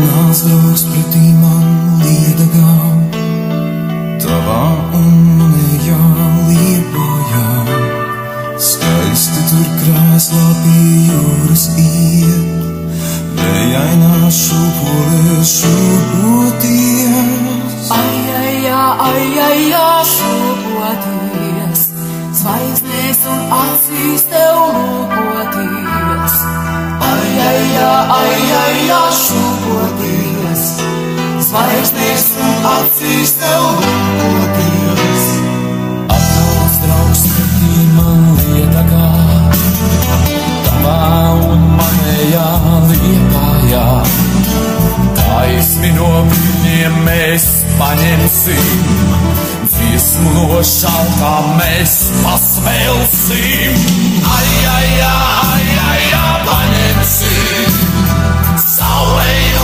Nāc draugs pretī man Liedagā, tavā un manējā Liepājā. Skaisti tur krēslā pie jūras iet, vējainā šūpolē šūpoties. Ai, šūpoties, zvaigznēs un acīs tev lūkoties. Ai, šūpoties, zvaigznēs un acīs tev lūkoties. Atnāc draugs pretī man Liedagā, tavā un manējā Liepājā. Gaismi no viņiem mēs paņemsim, dziesmu no šaltām mēs pasmelsim. Ai, paņemsim, saulei